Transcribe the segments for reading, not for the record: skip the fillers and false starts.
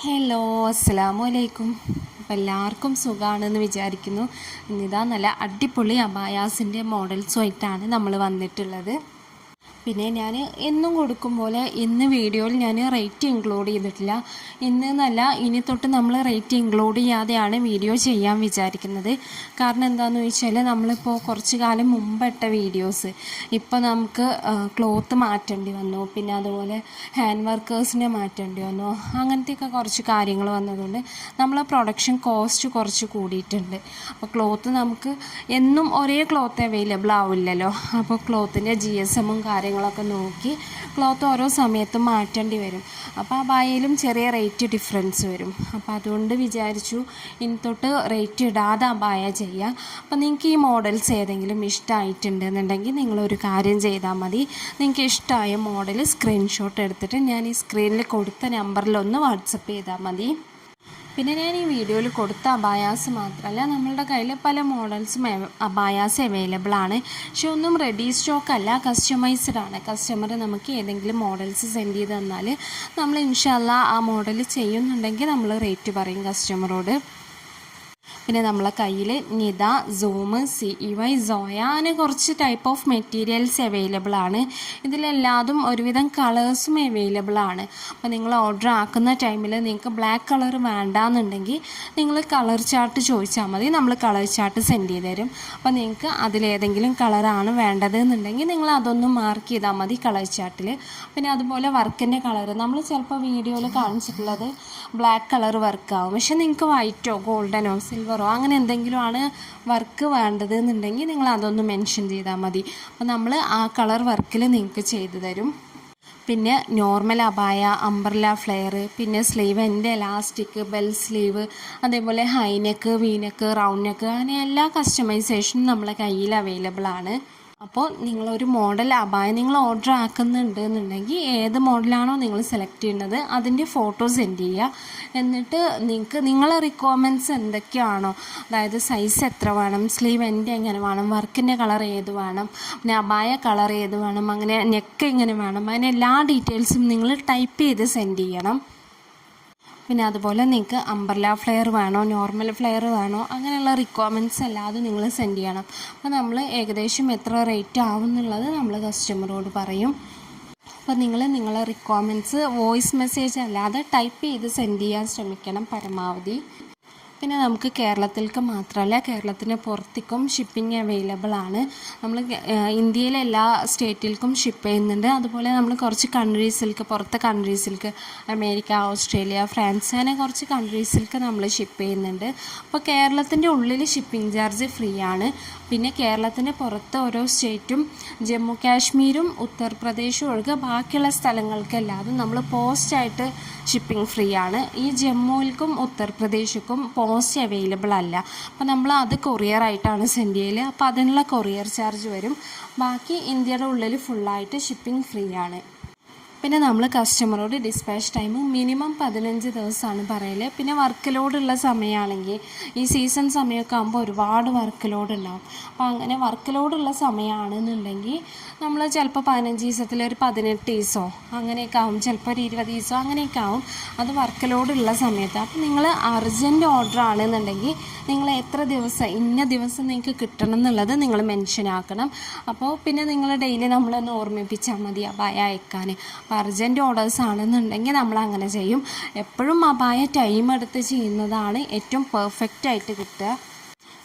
Hello, അസ്സലാമു അലൈക്കും. അപ്പോൾ എല്ലാവർക്കും സുഖമാണെന്ന് വിചാരിക്കുന്നു. ഇന്നിതാ നല്ല അടിപൊളി അബായാസിൻ്റെ മോഡൽസുമായിട്ടാണ് നമ്മൾ വന്നിട്ടുള്ളത്. പിന്നെ ഞാൻ എന്നും കൊടുക്കും പോലെ ഇന്ന് വീഡിയോയിൽ ഞാൻ റേറ്റ് ഇൻക്ലൂഡ് ചെയ്തിട്ടില്ല. ഇന്ന് എന്നല്ല, ഇനി തൊട്ട് നമ്മൾ റേറ്റ് ഇൻക്ലൂഡ് ചെയ്യാതെയാണ് വീഡിയോ ചെയ്യാൻ വിചാരിക്കുന്നത്. കാരണം എന്താണെന്ന് ചോദിച്ചാൽ, നമ്മളിപ്പോൾ കുറച്ച് കാലം മുമ്പ് ഇട്ട വീഡിയോസ് ഇപ്പോൾ നമുക്ക് ക്ലോത്ത് മാറ്റേണ്ടി വന്നു, പിന്നെ അതുപോലെ ഹാൻഡ് വർക്കേഴ്സിനെ മാറ്റേണ്ടി വന്നു, അങ്ങനത്തെയൊക്കെ കുറച്ച് കാര്യങ്ങൾ വന്നതുകൊണ്ട് നമ്മൾ പ്രൊഡക്ഷൻ കോസ്റ്റ് കുറച്ച് കൂടിയിട്ടുണ്ട്. അപ്പോൾ ക്ലോത്ത് നമുക്ക് എന്നും ഒരേ ക്ലോത്ത് അവൈലബിൾ ആവില്ലല്ലോ. അപ്പോൾ ക്ലോത്തിൻ്റെ GSM കാര്യങ്ങളൊക്കെ നോക്കി ക്ലോത്ത് ഓരോ സമയത്തും മാറ്റേണ്ടി വരും. അപ്പോൾ ആ ബായയിലും ചെറിയ റേറ്റ് ഡിഫറൻസ് വരും. അപ്പോൾ അതുകൊണ്ട് വിചാരിച്ചു ഇനി തൊട്ട് റേറ്റ് ഇടാതെ ആ ബായ ചെയ്യാം. അപ്പോൾ നിങ്ങൾക്ക് ഈ മോഡൽസ് ഏതെങ്കിലും ഇഷ്ടമായിട്ടുണ്ടെന്നുണ്ടെങ്കിൽ നിങ്ങളൊരു കാര്യം ചെയ്താൽ മതി. നിങ്ങൾക്ക് ഇഷ്ടമായ മോഡൽ സ്ക്രീൻഷോട്ട് എടുത്തിട്ട് ഞാൻ ഈ സ്ക്രീനിൽ കൊടുത്ത നമ്പറിലൊന്ന് വാട്സപ്പ് ചെയ്താൽ മതി. പിന്നെ ഞാൻ ഈ വീഡിയോയിൽ കൊടുത്ത അബായാസ് മാത്രമല്ല, നമ്മളുടെ കയ്യിൽ പല മോഡൽസും അബായാസ് അവൈലബിൾ ആണ്. പക്ഷെ ഒന്നും റെഡി സ്റ്റോക്ക് അല്ല, കസ്റ്റമൈസ്ഡ് ആണ്. കസ്റ്റമർ നമുക്ക് ഏതെങ്കിലും മോഡൽസ് സെൻഡ് ചെയ്ത് തന്നാൽ നമ്മൾ ഇൻഷാല്ലാ ആ മോഡൽ ചെയ്യുന്നുണ്ടെങ്കിൽ നമ്മൾ റേറ്റ് പറയും കസ്റ്റമറോട്. പിന്നെ നമ്മളെ കയ്യിൽ നിത, സൂം, CEY, സോയ അങ്ങനെ കുറച്ച് ടൈപ്പ് ഓഫ് മെറ്റീരിയൽസ് അവൈലബിൾ ആണ്. ഇതിലെല്ലാതും ഒരുവിധം കളേഴ്സും അവൈലബിൾ ആണ്. അപ്പോൾ നിങ്ങൾ ഓർഡർ ആക്കുന്ന ടൈമിൽ നിങ്ങൾക്ക് ബ്ലാക്ക് കളർ വേണ്ടാന്നുണ്ടെങ്കിൽ നിങ്ങൾ കളർ ചാർട്ട് ചോദിച്ചാൽ മതി, നമ്മൾ കളർ ചാർട്ട് സെൻഡ് ചെയ്ത് തരും. അപ്പോൾ നിങ്ങൾക്ക് അതിലേതെങ്കിലും കളറാണ് വേണ്ടത് എന്നുണ്ടെങ്കിൽ നിങ്ങൾ അതൊന്ന് മാർക്ക് ചെയ്താൽ മതി കളർ ചാർട്ടിൽ. പിന്നെ അതുപോലെ വർക്കിൻ്റെ കളർ നമ്മൾ ചിലപ്പോൾ വീഡിയോയിൽ കാണിച്ചിട്ടുള്ളത് ബ്ലാക്ക് കളർ വർക്കാവും, പക്ഷെ നിങ്ങൾക്ക് വൈറ്റോ ഗോൾഡനോ സിൽവറോ അങ്ങനെ എന്തെങ്കിലും ആണ് വർക്ക് വേണ്ടത് എന്നുണ്ടെങ്കിൽ നിങ്ങൾ അതൊന്ന് മെൻഷൻ ചെയ്താൽ മതി. അപ്പോൾ നമ്മൾ ആ കളർ വർക്കിൽ നിങ്ങൾക്ക് ചെയ്തു തരും. പിന്നെ നോർമൽ അബായ, അംബ്രല ഫ്ലെയർ, പിന്നെ സ്ലീവ് എൻ്റെ എലാസ്റ്റിക്, ബെൽ സ്ലീവ്, അതേപോലെ ഹൈനെക്ക്, വീനെക്ക്, റൗണ്ട് നെക്ക്, അങ്ങനെ എല്ലാ കസ്റ്റമൈസേഷനും നമ്മളെ കയ്യിൽ അവൈലബിൾ ആണ്. അപ്പോൾ നിങ്ങളൊരു മോഡൽ അബായ നിങ്ങൾ ഓർഡർ ആക്കുന്നുണ്ട് എന്നുണ്ടെങ്കിൽ ഏത് മോഡലാണോ നിങ്ങൾ സെലക്ട് ചെയ്യുന്നത് അതിൻ്റെ ഫോട്ടോ സെൻഡ് ചെയ്യുക. എന്നിട്ട് നിങ്ങൾക്ക് നിങ്ങളെ റിക്വയർമെൻറ്റ്സ് എന്തൊക്കെയാണോ, അതായത് സൈസ് എത്ര വേണം, സ്ലീവ് എൻ്റെ എങ്ങനെ വേണം, വർക്കിൻ്റെ കളർ ഏത് വേണം, പിന്നെ അബായ കളർ ഏത് വേണം, അങ്ങനെ നെക്ക് എങ്ങനെ വേണം, അങ്ങനെ എല്ലാ ഡീറ്റെയിൽസും നിങ്ങൾ ടൈപ്പ് ചെയ്ത് സെൻഡ് ചെയ്യണം. പിന്നെ അതുപോലെ നിങ്ങൾക്ക് അംബ്രല ഫ്ലെയർ വേണോ, നോർമൽ ഫ്ലെയർ വേണോ, അങ്ങനെയുള്ള റിക്വയർമെൻറ്റ്സ് അല്ലാതെ നിങ്ങൾ സെൻഡ് ചെയ്യണം. അപ്പോൾ നമ്മൾ ഏകദേശം എത്ര റേറ്റ് ആവും എന്നുള്ളത് നമ്മൾ കസ്റ്റമറോട് പറയും. അപ്പോൾ നിങ്ങളെ റിക്വയർമെൻറ്റ്സ് വോയിസ് മെസ്സേജ് അല്ലാതെ ടൈപ്പ് ചെയ്ത് സെൻഡ് ചെയ്യാൻ ശ്രമിക്കണം പരമാവധി. പിന്നെ നമുക്ക് കേരളത്തിലേക്ക് മാത്രമല്ല, കേരളത്തിന് പുറത്തേക്കും ഷിപ്പിംഗ് അവൈലബിൾ ആണ്. നമ്മൾ ഇന്ത്യയിലെ എല്ലാ സ്റ്റേറ്റിലേക്കും ഷിപ്പ് ചെയ്യുന്നുണ്ട്. അതുപോലെ നമ്മൾ കുറച്ച് കൺട്രീസിലേക്ക്, പുറത്തെ കൺട്രീസിലേക്ക്, അമേരിക്ക, ഓസ്ട്രേലിയ, ഫ്രാൻസ്, അങ്ങനെ കുറച്ച് കൺട്രീസിലേക്ക് നമ്മൾ ഷിപ്പ് ചെയ്യുന്നുണ്ട്. അപ്പോൾ കേരളത്തിൻ്റെ ഉള്ളിൽ ഷിപ്പിംഗ് ചാർജ് ഫ്രീ ആണ്. പിന്നെ കേരളത്തിൻ്റെ പുറത്ത് ഓരോ സ്റ്റേറ്റും, ജമ്മു കാശ്മീരും ഉത്തർപ്രദേശും ഒഴികെ ബാക്കിയുള്ള സ്ഥലങ്ങൾക്കെല്ലാതും നമ്മൾ പോസ്റ്റായിട്ട് ഷിപ്പിംഗ് ഫ്രീ ആണ്. ഈ ജമ്മുവിൽക്കും ഉത്തർപ്രദേശിനും പോസ്റ്റ് അവൈലബിൾ അല്ല. അപ്പോൾ നമ്മൾ അത് കൊറിയറായിട്ടാണ് സെൻഡ് ചെയ്യൽ. അപ്പോൾ അതിനുള്ള കൊറിയർ ചാർജ് വരും. ബാക്കി ഇന്ത്യയുടെ ഉള്ളിൽ ഫുള്ളായിട്ട് ഷിപ്പിംഗ് ഫ്രീ ആണ്. പിന്നെ നമ്മൾ കസ്റ്റമറോട് ഡിസ്പാച്ച് ടൈം മിനിമം 15 ദിവസമാണ് പറയൽ. പിന്നെ വർക്ക് ലോഡുള്ള സമയമാണെങ്കിൽ ഈ സീസൺ സമയമൊക്കെ ആകുമ്പോൾ ഒരുപാട് വർക്ക് ലോഡ് ഉണ്ടാകും. അപ്പോൾ അങ്ങനെ വർക്ക് ലോഡുള്ള സമയമാണെന്നുണ്ടെങ്കിൽ നമ്മൾ ചിലപ്പോൾ 15 ദിവസത്തിൽ ഒരു 18 ദിവസമോ അങ്ങനെയൊക്കെ ആവും, ചിലപ്പോൾ ഒരു 20 ദിവസമോ അങ്ങനെയൊക്കെ ആവും. അത് വർക്ക് ലോഡുള്ള സമയത്ത്. അപ്പോൾ നിങ്ങൾ അർജൻറ്റ് ഓർഡർ ആണെന്നുണ്ടെങ്കിൽ നിങ്ങൾ എത്ര ദിവസം, ഇന്ന ദിവസം നിങ്ങൾക്ക് കിട്ടണം എന്നുള്ളത് നിങ്ങൾ മെൻഷൻ ആക്കണം. അപ്പോൾ പിന്നെ നിങ്ങൾ ഡെയിലി നമ്മളൊന്ന് ഓർമ്മിപ്പിച്ചാൽ മതി അബായ അയക്കാൻ. അപ്പോൾ അർജൻറ്റ് ഓർഡേഴ്സ് ആണെന്നുണ്ടെങ്കിൽ നമ്മൾ അങ്ങനെ ചെയ്യും. എപ്പോഴും അബായ ടൈം എടുത്ത് ചെയ്യുന്നതാണ് ഏറ്റവും പെർഫെക്റ്റ് ആയിട്ട് കിട്ടുക.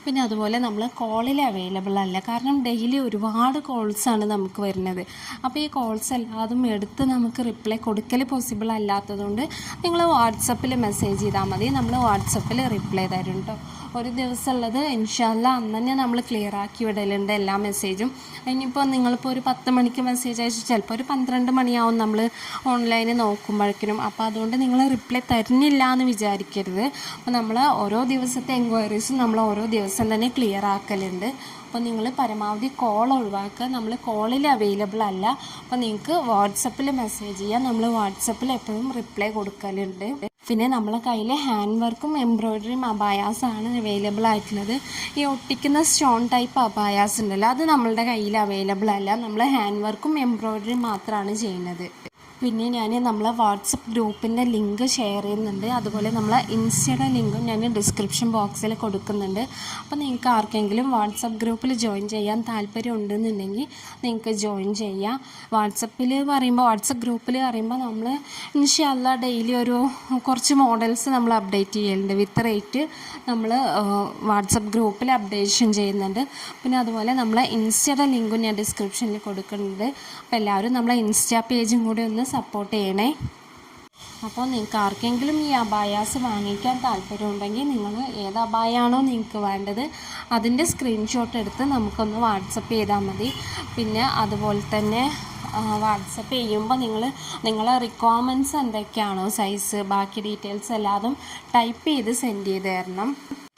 പിന്നെ അതുപോലെ നമ്മൾ കോളിൽ അവൈലബിൾ അല്ല, കാരണം ഡെയിലി ഒരുപാട് കോൾസാണ് നമുക്ക് വരുന്നത്. അപ്പോൾ ഈ കോൾസ് എല്ലാതും എടുത്ത് നമുക്ക് റിപ്ലൈ കൊടുക്കൽ പോസിബിൾ അല്ലാത്തതുകൊണ്ട് നിങ്ങൾ വാട്സപ്പിൽ മെസ്സേജ് ചെയ്താൽ മതി, നമ്മൾ വാട്സപ്പിൽ റിപ്ലൈ തരും കേട്ടോ. ഒരു ദിവസം ഉള്ളത് ഇൻഷാല്ലാ അന്ന് തന്നെ നമ്മൾ ക്ലിയർ ആക്കി വിടലുണ്ട് എല്ലാ മെസ്സേജും. ഇനിയിപ്പോൾ നിങ്ങളിപ്പോൾ ഒരു 10 മണിക്ക് മെസ്സേജ് അയച്ചു, ചിലപ്പോൾ ഒരു 12 മണിയാവും നമ്മൾ ഓൺലൈനിൽ നോക്കുമ്പോഴേക്കും. അപ്പോൾ അതുകൊണ്ട് നിങ്ങൾ റിപ്ലൈ തരുന്നില്ല എന്ന് വിചാരിക്കരുത്. അപ്പോൾ നമ്മൾ ഓരോ ദിവസത്തെ എൻക്വയറീസും നമ്മൾ ഓരോ ദിവസം തന്നെ ക്ലിയർ ആക്കലുണ്ട്. അപ്പോൾ നിങ്ങൾ പരമാവധി കോൾ ഒഴിവാക്കുക, നമ്മൾ കോളിൽ അവൈലബിൾ അല്ല. അപ്പോൾ നിങ്ങൾക്ക് വാട്സപ്പിൽ മെസ്സേജ് ചെയ്യാം, നമ്മൾ വാട്സപ്പിൽ എപ്പോഴും റിപ്ലൈ കൊടുക്കലുണ്ട്. പിന്നെ നമ്മളെ കയ്യിൽ ഹാൻഡ് വർക്കും എംബ്രോയ്ഡറിയും അബായാസാണ് അവൈലബിൾ ആയിട്ടുള്ളത്. ഈ ഒട്ടിക്കുന്ന സ്റ്റോൺ ടൈപ്പ് അബായാസ് ഉണ്ടല്ലോ, അത് നമ്മളുടെ കയ്യിൽ അവൈലബിൾ അല്ല. നമ്മൾ ഹാൻഡ് വർക്കും എംബ്രോയ്ഡറിയും മാത്രമാണ് ചെയ്യുന്നത്. പിന്നെ ഞാൻ നമ്മളെ വാട്സപ്പ് ഗ്രൂപ്പിൻ്റെ ലിങ്ക് ഷെയർ ചെയ്യുന്നുണ്ട്. അതുപോലെ നമ്മളെ ഇൻസ്റ്റയുടെ ലിങ്കും ഞാൻ ഡിസ്ക്രിപ്ഷൻ ബോക്സിൽ കൊടുക്കുന്നുണ്ട്. അപ്പോൾ നിങ്ങൾക്ക് ആർക്കെങ്കിലും വാട്സപ്പ് ഗ്രൂപ്പിൽ ജോയിൻ ചെയ്യാൻ താല്പര്യം ഉണ്ടെന്നുണ്ടെങ്കിൽ നിങ്ങൾക്ക് ജോയിൻ ചെയ്യാം. വാട്സപ്പ് ഗ്രൂപ്പിൽ പറയുമ്പോൾ നമ്മൾ ഇൻഷാ അല്ലാഹ് ഡെയിലി ഒരു കുറച്ച് മോഡൽസ് നമ്മൾ അപ്ഡേറ്റ് ചെയ്യലുണ്ട്. വിത്ത് റേറ്റ് നമ്മൾ വാട്സപ്പ് ഗ്രൂപ്പിൽ അപ്ഡേഷൻ ചെയ്യുന്നുണ്ട്. പിന്നെ അതുപോലെ നമ്മളെ ഇൻസ്റ്റയുടെ ലിങ്കും ഞാൻ ഡിസ്ക്രിപ്ഷനിൽ കൊടുക്കുന്നുണ്ട്. അപ്പോൾ എല്ലാവരും നമ്മളെ ഇൻസ്റ്റാ പേജും കൂടി ഒന്ന് സപ്പോർട്ട് ചെയ്യണേ. അപ്പോൾ നിങ്ങൾക്ക് ആർക്കെങ്കിലും ഈ അബായാസ് വാങ്ങിക്കാൻ താല്പര്യമുണ്ടെങ്കിൽ നിങ്ങൾ ഏത് അബായാണോ നിങ്ങൾക്ക് വേണ്ടത് അതിൻ്റെ സ്ക്രീൻഷോട്ട് എടുത്ത് നമുക്കൊന്ന് വാട്സപ്പ് ചെയ്താൽ മതി. പിന്നെ അതുപോലെ തന്നെ വാട്സപ്പ് ചെയ്യുമ്പോൾ നിങ്ങളെ റിക്വയർമെൻറ്റ്സ് എന്തൊക്കെയാണോ സൈസ് ബാക്കി ഡീറ്റെയിൽസ് എല്ലാതും ടൈപ്പ് ചെയ്ത് സെൻഡ് ചെയ്ത് തരണം.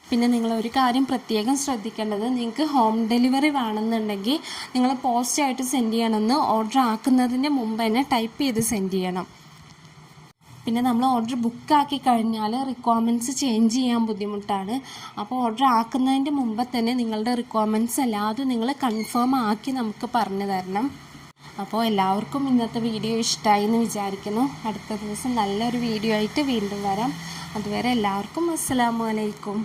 പിന്നെ നിങ്ങളൊരു കാര്യം പ്രത്യേകം ശ്രദ്ധിക്കേണ്ടത്, നിങ്ങൾക്ക് ഹോം ഡെലിവറി വേണമെന്നുണ്ടെങ്കിൽ നിങ്ങൾ പോസ്റ്റായിട്ട് സെൻഡ് ചെയ്യണമെന്ന് ഓർഡർ ആക്കുന്നതിൻ്റെ മുമ്പ് തന്നെ ടൈപ്പ് ചെയ്ത് സെൻഡ് ചെയ്യണം. പിന്നെ നമ്മൾ ഓർഡർ ബുക്കാക്കി കഴിഞ്ഞാൽ റിക്വയർമെൻറ്റ്സ് ചേഞ്ച് ചെയ്യാൻ ബുദ്ധിമുട്ടാണ്. അപ്പോൾ ഓർഡർ ആക്കുന്നതിൻ്റെ മുമ്പ് തന്നെ നിങ്ങളുടെ റിക്വയർമെൻറ്റ്സ് എല്ലാതും നിങ്ങൾ കൺഫേം ആക്കി നമുക്ക് പറഞ്ഞു തരണം. അപ്പോൾ എല്ലാവർക്കും ഇന്നത്തെ വീഡിയോ ഇഷ്ടമായി എന്ന് വിചാരിക്കുന്നു. അടുത്ത ദിവസം നല്ലൊരു വീഡിയോ ആയിട്ട് വീണ്ടും വരാം. അതുവരെ എല്ലാവർക്കും അസ്സലാമു അലൈക്കും.